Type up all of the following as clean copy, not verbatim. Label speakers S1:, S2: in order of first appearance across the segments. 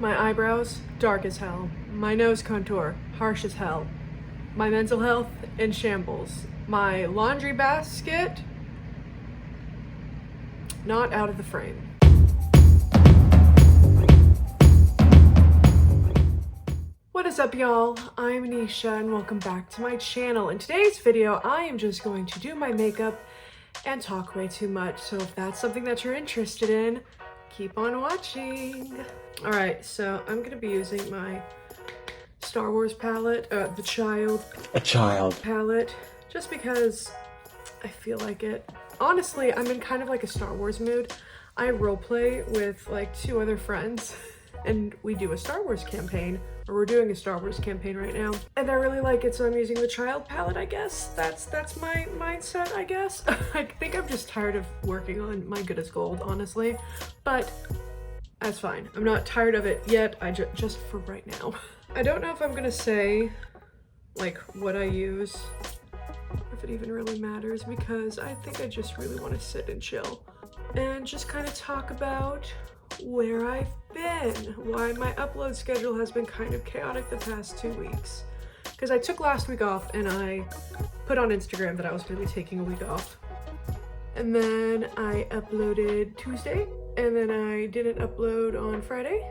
S1: My eyebrows, dark as hell. My nose contour, harsh as hell. My mental health, in shambles. My laundry basket, not out of the frame. What is up, y'all? I'm Kneeshuuh and welcome back to my channel. In today's video, I am just going to do my makeup and talk way too much. So if that's something that you're interested in, keep on watching. All right, so I'm gonna be using my Star Wars palette, the child palette, just because I feel like it. Honestly, I'm in kind of like a Star Wars mood. I roleplay with like 2 other friends and we do a Star Wars campaign, or we're doing a Star Wars campaign right now. And I really like it, so I'm using the child palette, I guess. That's my mindset, I guess. I think I'm just tired of working on my good as gold, honestly. But that's fine. I'm not tired of it yet, just for right now. I don't know if I'm gonna say like what I use, if it even really matters, because I think I just really want to sit and chill and just kind of talk about where I've been, why my upload schedule has been kind of chaotic the past 2 weeks. Because I took last week off and I put on Instagram that I was going to be taking a week off. And then I uploaded Tuesday, and then I didn't upload on Friday,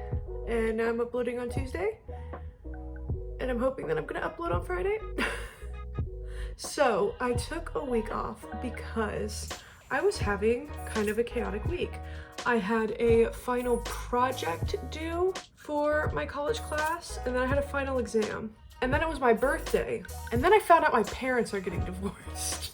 S1: and now I'm uploading on Tuesday. And I'm hoping that I'm going to upload on Friday. So I took a week off because I was having kind of a chaotic week. I had a final project due for my college class, and then I had a final exam. And then it was my birthday. And then I found out my parents are getting divorced.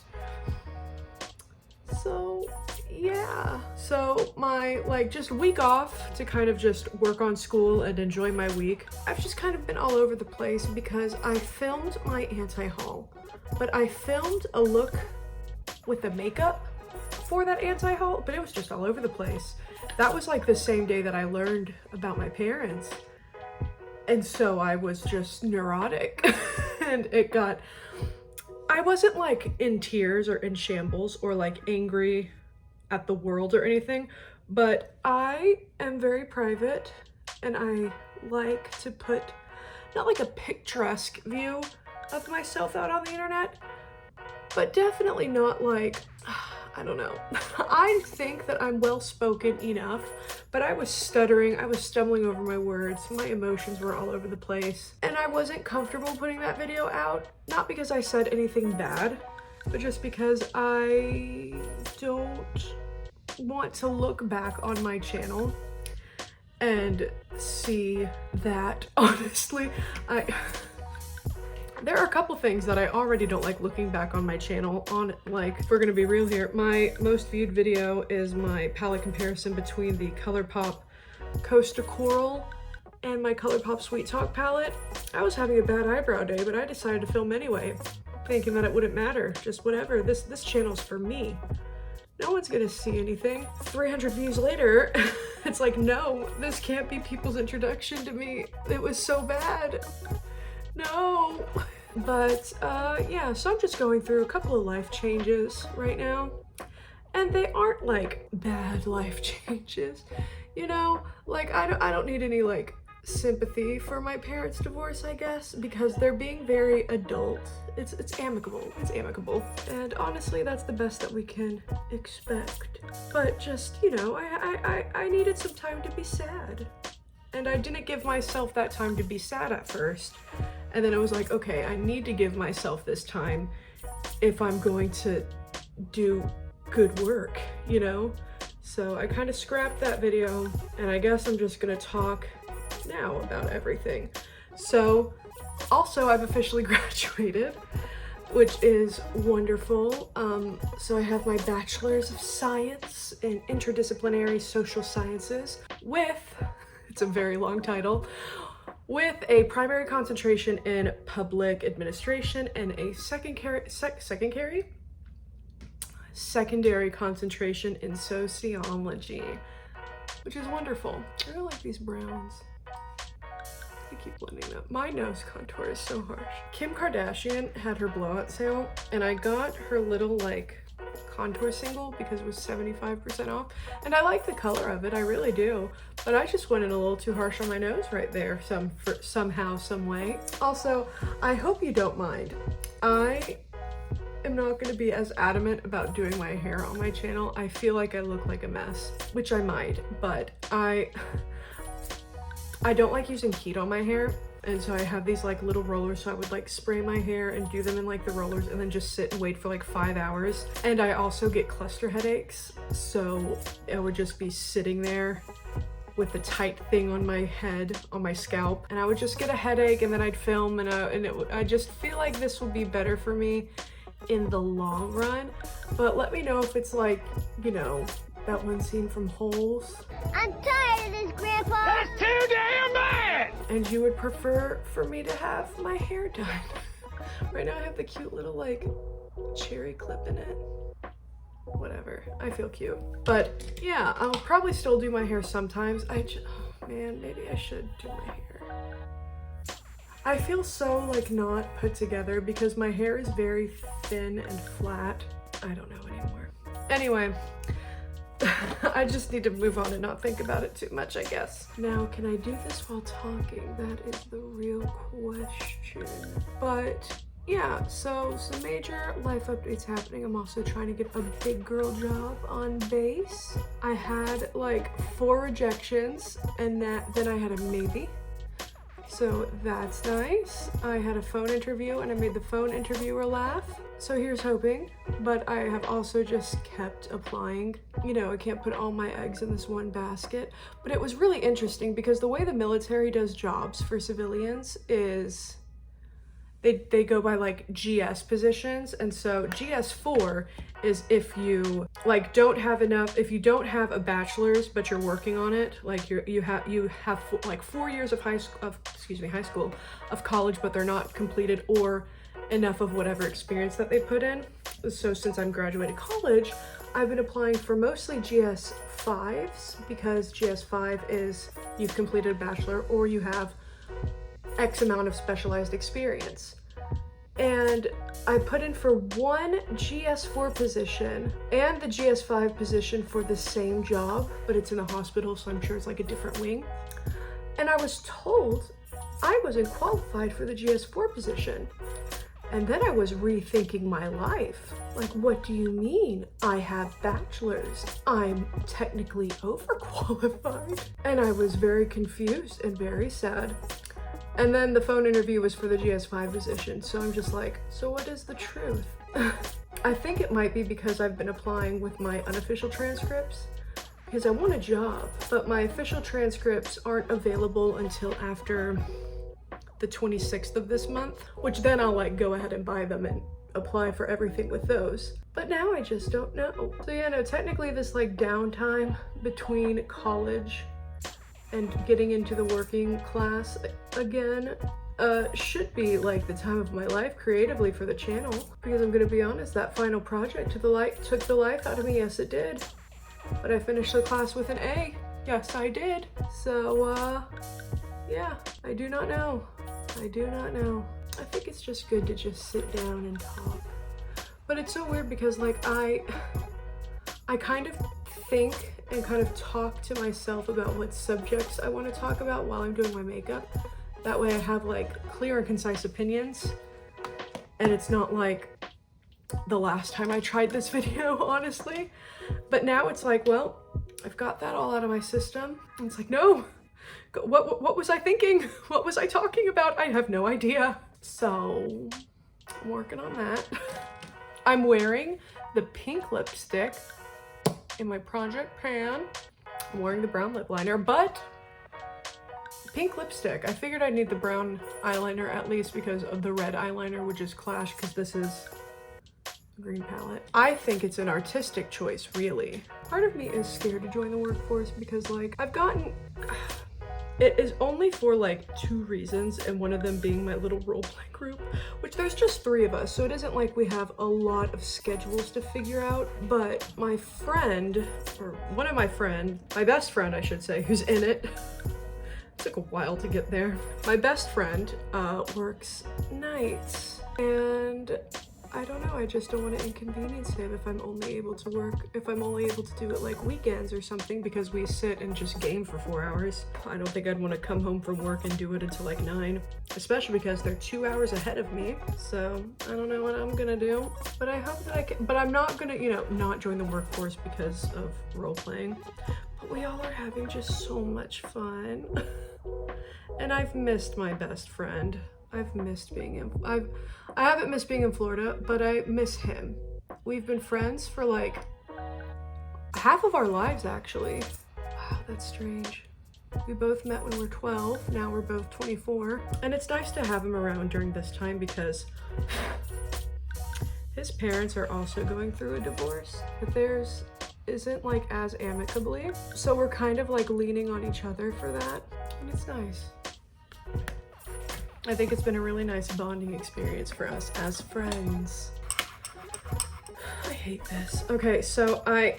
S1: So yeah. So my just week off to kind of just work on school and enjoy my week. I've just kind of been all over the place because I filmed my anti-haul. But I filmed a look with the makeup for that anti-haul, but it was just all over the place. That was like the same day that I learned about my parents. And so I was just neurotic. And I wasn't like in tears or in shambles or like angry at the world or anything, but I am very private and I like to put not like a picturesque view of myself out on the internet, but definitely not like, I don't know. I think that I'm well-spoken enough, but I was stuttering, I was stumbling over my words, my emotions were all over the place, and I wasn't comfortable putting that video out, not because I said anything bad, but just because I don't want to look back on my channel and see that, honestly, there are a couple things that I already don't like looking back on my channel on. Like, if we're gonna be real here, my most viewed video is my palette comparison between the Colourpop Coaster Coral and my Colourpop Sweet Talk palette. I was having a bad eyebrow day, but I decided to film anyway, thinking that it wouldn't matter, just whatever. This channel's for me. No one's gonna see anything. 300 views later, it's like, no, this can't be people's introduction to me. It was so bad. No. But yeah, so I'm just going through a couple of life changes right now, and they aren't like bad life changes, you know, like I don't need any like sympathy for my parents' divorce, I guess, because they're being very adult. It's amicable, and honestly that's the best that we can expect. But just, you know, I needed some time to be sad, and I didn't give myself that time to be sad at first. And then I was like, okay, I need to give myself this time if I'm going to do good work, you know? So I kind of scrapped that video, and I guess I'm just gonna talk now about everything. So also I've officially graduated, which is wonderful. So I have my Bachelor's of Science in Interdisciplinary Social Sciences with, it's a very long title, with a primary concentration in public administration and a secondary concentration in sociology, which is wonderful. I really like these browns. I keep blending them. My nose contour is so harsh. Kim Kardashian had her blowout sale, and I got her little like contour single because it was 75% off. And I like the color of it, I really do. But I just went in a little too harsh on my nose right there, somehow, some way. Also, I hope you don't mind. I am not going to be as adamant about doing my hair on my channel. I feel like I look like a mess, which I might, but I don't like using heat on my hair. And so I have these like little rollers, so I would like spray my hair and do them in like the rollers and then just sit and wait for like 5 hours. And I also get cluster headaches, so I would just be sitting there with the tight thing on my head, on my scalp, and I would just get a headache, and then I'd film, and I just feel like this will be better for me in the long run. But let me know if it's like, you know, that one scene from Holes.
S2: I'm tired of this, Grandpa.
S3: That's too damn bad!
S1: And you would prefer for me to have my hair done. Right now I have the cute little like cherry clip in it. Whatever, I feel cute. But yeah, I'll probably still do my hair sometimes. Oh man, maybe I should do my hair. I feel so like not put together because my hair is very thin and flat. I don't know anymore. Anyway, I just need to move on and not think about it too much, I guess. Now, can I do this while talking? That is the real question. But yeah, so some major life updates happening. I'm also trying to get a big girl job on base. I had like 4 rejections, and then I had a maybe. So that's nice. I had a phone interview and I made the phone interviewer laugh. So here's hoping, but I have also just kept applying. You know, I can't put all my eggs in this one basket, but it was really interesting because the way the military does jobs for civilians is they go by like GS positions. And so GS4 is if you like don't have enough, if you don't have a bachelor's but you're working on it, like you have like 4 years of high school of college, but they're not completed, or enough of whatever experience that they put in. So since I'm graduated college, I've been applying for mostly GS5s because GS5 is you've completed a bachelor or you have X amount of specialized experience. And I put in for one GS4 position and the GS5 position for the same job, but it's in a hospital, so I'm sure it's like a different wing. And I was told I wasn't qualified for the GS4 position. And then I was rethinking my life. Like, what do you mean? I have bachelor's. I'm technically overqualified. And I was very confused and very sad. And then the phone interview was for the GS5 position. So I'm just like, so what is the truth? I think it might be because I've been applying with my unofficial transcripts because I want a job, but my official transcripts aren't available until after the 26th of this month, which then I'll like go ahead and buy them and apply for everything with those. But now I just don't know. So yeah, no, technically this like downtime between college and getting into the working class again should be like the time of my life creatively for the channel, because I'm gonna be honest, that final project took the life out of me. Yes, it did. But I finished the class with an A. Yes, I did. So yeah, I do not know. I do not know. I think it's just good to just sit down and talk. But it's so weird because like I kind of think and kind of talk to myself about what subjects I want to talk about while I'm doing my makeup. That way I have like clear and concise opinions. And it's not like the last time I tried this video, honestly. But now it's like, well, I've got that all out of my system. And it's like, no. What was I thinking? What was I talking about? I have no idea. So I'm working on that. I'm wearing the pink lipstick in my project pan. I'm wearing the brown lip liner, but pink lipstick. I figured I'd need the brown eyeliner at least because of the red eyeliner would just clash because this is a green palette. I think it's an artistic choice, really. Part of me is scared to join the workforce because like I've gotten... It is only for like 2 reasons, and one of them being my little roleplay group, which there's just 3 of us, so it isn't like we have a lot of schedules to figure out. But my friend, or one of my best friend I should say, who's in it, it took a while to get there. My best friend works nights, and I don't know, I just don't want to inconvenience him if I'm only able to work, if I'm only able to do it like weekends or something, because we sit and just game for 4 hours. I don't think I'd want to come home from work and do it until like 9, especially because they're 2 hours ahead of me. So I don't know what I'm gonna do, but I hope that I can, but I'm not gonna, you know, not join the workforce because of role playing. But we all are having just so much fun. And I've missed my best friend. I've missed being in, I haven't missed being in Florida, but I miss him. We've been friends for like half of our lives, actually. Wow, that's strange. We both met when we were 12, now we're both 24. And it's nice to have him around during this time because his parents are also going through a divorce, but theirs isn't like as amicably. So we're kind of like leaning on each other for that, and it's nice. I think it's been a really nice bonding experience for us as friends. I hate this. Okay, so I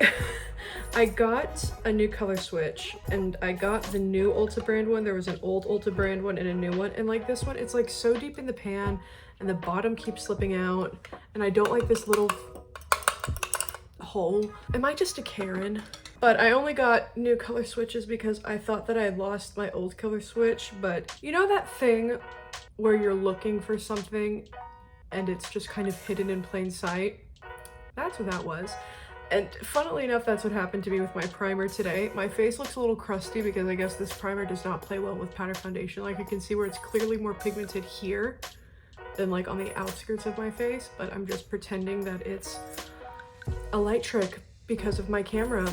S1: got a new color switch, and I got the new Ulta brand one. There was an old Ulta brand one and a new one, and like this one, it's like so deep in the pan and the bottom keeps slipping out, and I don't like this little hole. Am I just a Karen? But I only got new color switches because I thought that I had lost my old color switch. But you know that thing where you're looking for something and it's just kind of hidden in plain sight? That's what that was. And funnily enough, that's what happened to me with my primer today. My face looks a little crusty because I guess this primer does not play well with powder foundation. Like, I can see where it's clearly more pigmented here than like on the outskirts of my face, but I'm just pretending that it's a light trick because of my camera,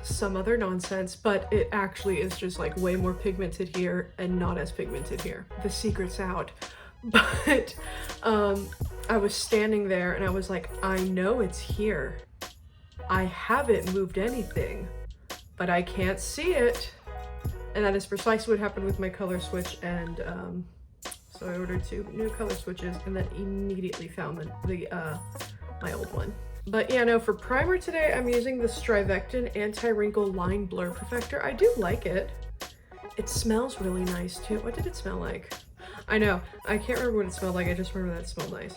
S1: some other nonsense, but it actually is just like way more pigmented here and not as pigmented here. The secret's out. But I was standing there and I was like, I know it's here. I haven't moved anything, but I can't see it. And that is precisely what happened with my color switch. And so I ordered 2 new color switches and then immediately found my old one. But yeah, no, for primer today, I'm using the StriVectin Anti-Wrinkle Line BlurFector. I do like it. It smells really nice too. What did it smell like? I know, I can't remember what it smelled like. I just remember that it smelled nice.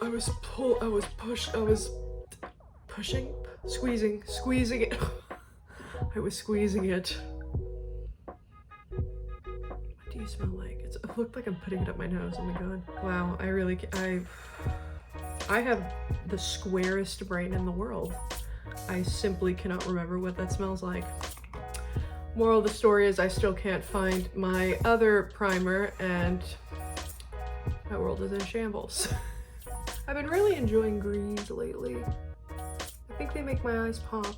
S1: I was squeezing it. I was squeezing it. What do you smell like? It looked like I'm putting it up my nose. Oh my god. Wow, I have the squarest brain in the world. I simply cannot remember what that smells like. Moral of the story is I still can't find my other primer and my world is in shambles. I've been really enjoying greens lately. I think they make my eyes pop.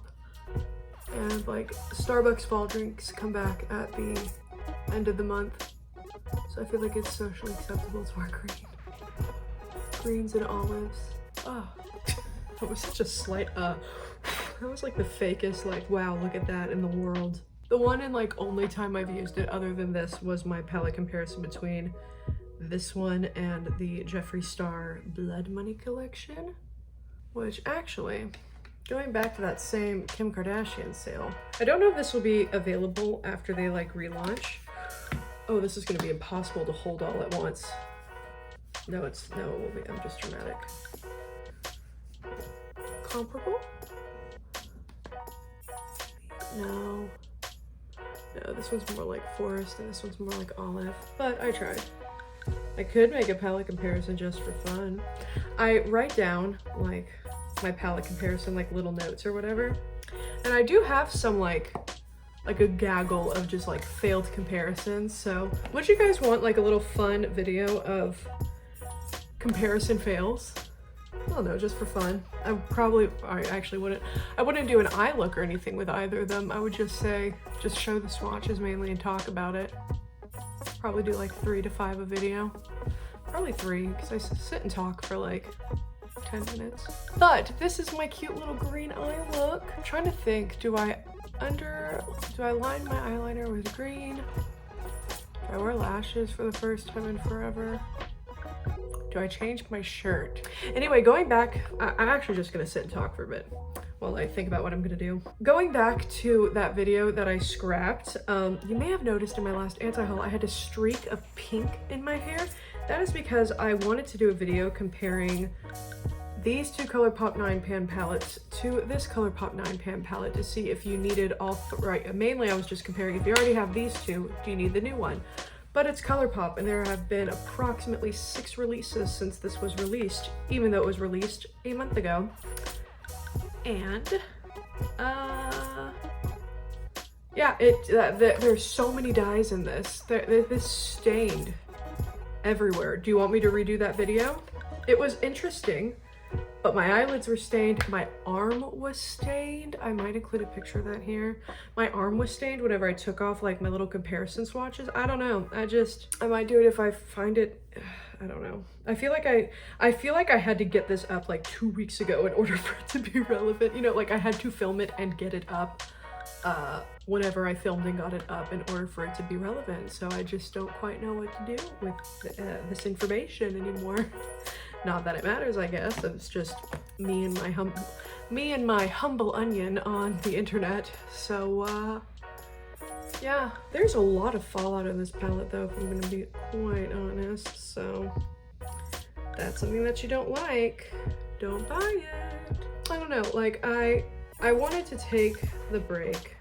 S1: And like Starbucks fall drinks come back at the end of the month. So I feel like it's socially acceptable to wear green. Greens and olives. Oh, that was such a slight, that was like the fakest, like, wow, look at that in the world. The one and like only time I've used it other than this was my palette comparison between this one and the Jeffree Star Blood Money collection, which actually, going back to that same Kim Kardashian sale, I don't know if this will be available after they like relaunch. Oh, this is gonna be impossible to hold all at once. No, it will be, I'm just dramatic. Comparable? No, this one's more like forest and this one's more like olive, but I tried. I could make a palette comparison just for fun. I write down like my palette comparison, like little notes or whatever. And I do have some like a gaggle of just like failed comparisons. So would you guys want like a little fun video of comparison fails? I don't know, just for fun. I actually wouldn't do an eye look or anything with either of them. I would just show the swatches mainly and talk about it. Probably do like 3 to 5 a video. Probably 3, because I sit and talk for like 10 minutes. But this is my cute little green eye look. I'm trying to think, do I line my eyeliner with green? Do I wear lashes for the first time in forever? Do I change my shirt? Anyway, going back, I'm actually just gonna sit and talk for a bit. while I think about what I'm gonna do. Going back to that video that I scrapped, you may have noticed in my last anti-haul I had a streak of pink in my hair. That is because I wanted to do a video comparing these two Colourpop 9-pan palettes to this Colourpop 9-pan palette to see if you needed all right. Mainly I was just comparing if you already have these two, do you need the new one? But it's Colourpop, and there have been approximately 6 releases since this was released, even though it was released a month ago. And yeah, there's so many dyes in this. This stained everywhere. Do you want me to redo that video? It was interesting, but my eyelids were stained. My arm was stained. I might include a picture of that here. My arm was stained whenever I took off like my little comparison swatches. I don't know. I might do it if I find it. I don't know. I feel like I had to get this up like 2 weeks ago in order for it to be relevant. You know, like I had to film it and get it up whenever I filmed and got it up in order for it to be relevant. So I just don't quite know what to do with this information anymore. Not that it matters, I guess. It's just me and my humble onion on the internet. So yeah, there's a lot of fallout in this palette though, if I'm gonna be quite honest. So that's something that you don't like, don't buy it. I don't know, like I wanted to take the break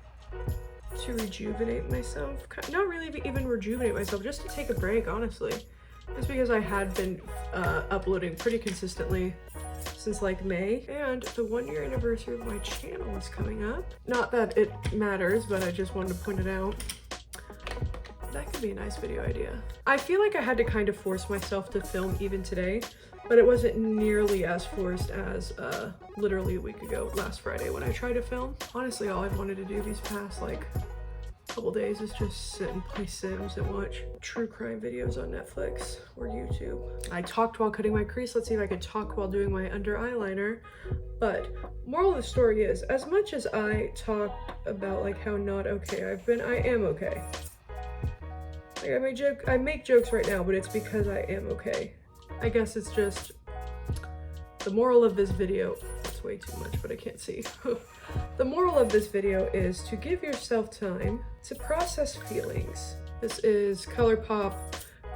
S1: to rejuvenate myself. Not really even rejuvenate myself, just to take a break, honestly. It's because I had been uploading pretty consistently since like May, and the 1-year anniversary of my channel is coming up. Not that it matters, but I just wanted to point it out. That could be a nice video idea. I feel like I had to kind of force myself to film even today, but it wasn't nearly as forced as literally a week ago, last Friday, when I tried to film. Honestly, all I've wanted to do these past like couple days is just sit and play Sims and watch true crime videos on Netflix or YouTube. I talked while cutting my crease. Let's see if I could talk while doing my under eyeliner. But moral of the story is, as much as I talked about like how not okay I've been, I am okay. Like I make jokes right now, but it's because I am okay. I guess it's just the moral of this video. That's way too much, but I can't see. The moral of this video is to give yourself time to process feelings. This is Colourpop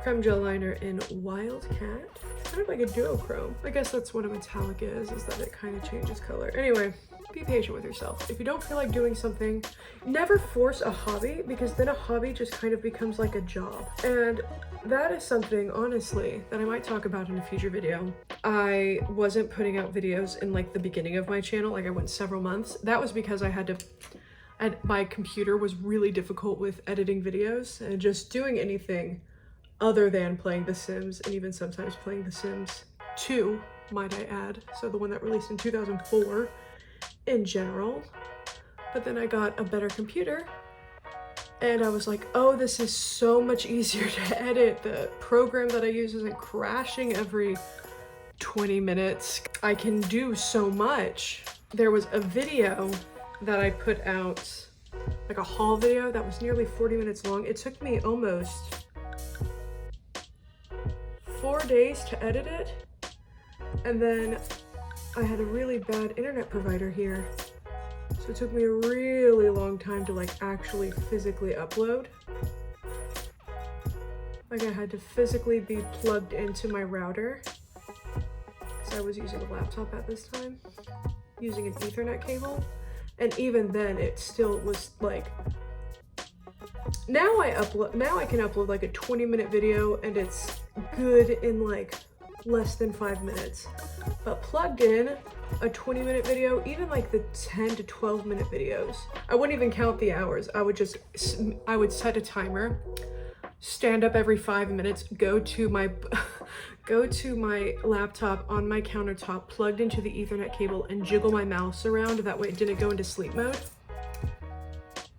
S1: Creme Gel Liner in Wildcat. Kind of like a duochrome. I guess that's what a metallic is that it kind of changes color. Anyway, be patient with yourself. If you don't feel like doing something, never force a hobby, because then a hobby just kind of becomes like a job. And that is something, honestly, that I might talk about in a future video. I wasn't putting out videos in like the beginning of my channel, like I went several months. That was because my computer was really difficult with editing videos and just doing anything other than playing The Sims, and even sometimes playing The Sims 2, might I add. So the one that released in 2004 in general. But then I got a better computer and I was like, oh, this is so much easier to edit. The program that I use isn't crashing every 20 minutes. I can do so much. There was a video that I put out, like a haul video that was nearly 40 minutes long. It took me almost 4 days to edit it. And then I had a really bad internet provider here. So it took me a really long time to like actually physically upload. Like I had to physically be plugged into my router, because I was using a laptop at this time, using an Ethernet cable. And even then it still was like, now I can upload like a 20-minute video and it's good in like less than 5 minutes. But plugged in, a 20-minute video, even like the 10 to 12-minute videos, I wouldn't even count the hours. I would set a timer, stand up every 5 minutes, go to my laptop on my countertop, plugged into the Ethernet cable, and jiggle my mouse around. That way it didn't go into sleep mode.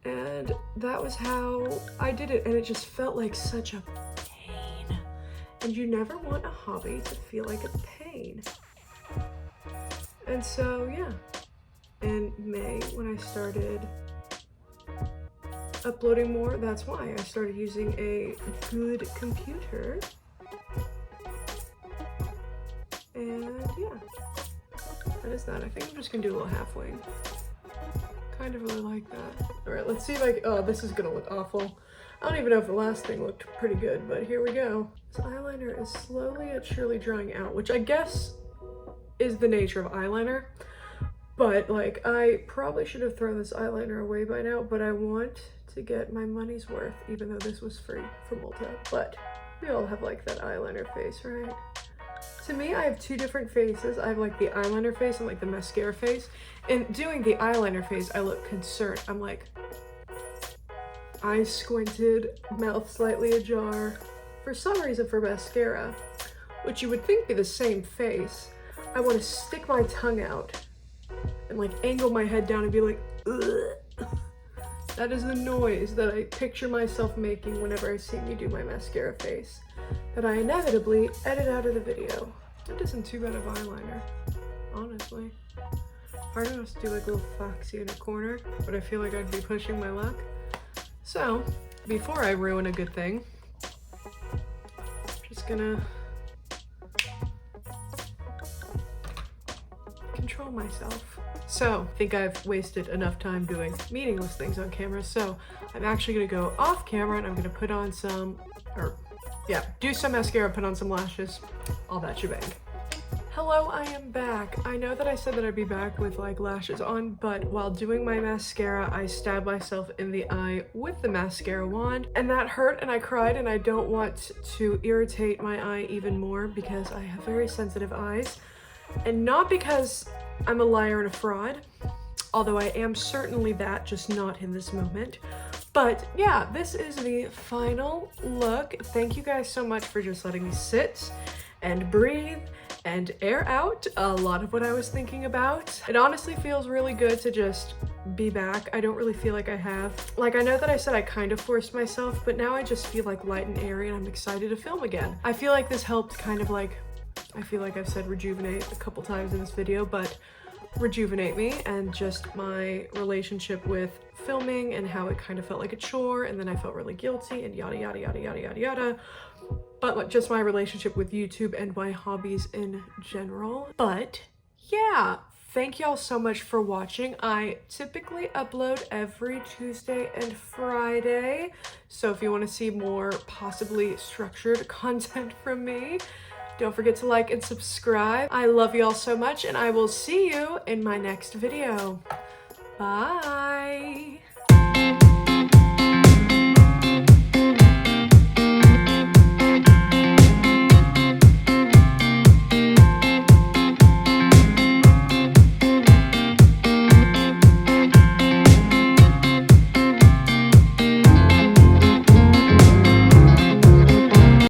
S1: And that was how I did it, and it just felt like such a pain. And you never want a hobby to feel like a pain. And so, yeah, in May, when I started uploading more, that's why I started using a good computer. And yeah, That is that. I think I'm just gonna do a little half wing. Kind of really like that. All right, let's see if I can, oh, this is gonna look awful. I don't even know if the last thing looked pretty good, but here we go. This eyeliner is slowly but surely drying out, which I guess is the nature of eyeliner. But like, I probably should have thrown this eyeliner away by now, but I want to get my money's worth, even though this was free from Ulta. But we all have like that eyeliner face, right? To me, I have two different faces. I have like the eyeliner face and like the mascara face. And doing the eyeliner face, I look concerned. I'm like, eyes squinted, mouth slightly ajar. For some reason, for mascara, which you would think be the same face, I want to stick my tongue out and like angle my head down and be like, ugh. That is the noise that I picture myself making whenever I see me do my mascara face, that I inevitably edit out of the video. That isn't too bad of eyeliner, honestly. Hard enough to do like a little foxy in a corner, but I feel like I'd be pushing my luck. So, before I ruin a good thing, I'm just gonna control myself. So, I think I've wasted enough time doing meaningless things on camera, so I'm actually gonna go off camera and I'm gonna put on some, do some mascara, put on some lashes, all that shebang. Hello, I am back. I know that I said that I'd be back with like lashes on, but while doing my mascara, I stabbed myself in the eye with the mascara wand, and that hurt and I cried, and I don't want to irritate my eye even more because I have very sensitive eyes, and not because I'm a liar and a fraud, although I am certainly that, just not in this moment. But yeah, this is the final look. Thank you guys so much for just letting me sit and breathe and air out a lot of what I was thinking about. It honestly feels really good to just be back. I don't really feel like I have. Like, I know that I said I kind of forced myself, but now I just feel like light and airy and I'm excited to film again. I feel like this helped kind of like, I feel like I've said rejuvenate a couple times in this video, but rejuvenate me and just my relationship with filming and how it kind of felt like a chore, and then I felt really guilty and yada yada yada yada yada yada. But like, just my relationship with YouTube and my hobbies in general. But yeah, thank y'all so much for watching. I typically upload every Tuesday and Friday, so if you want to see more possibly structured content from me, don't forget to like and subscribe. I love y'all so much, and I will see you in my next video. Bye.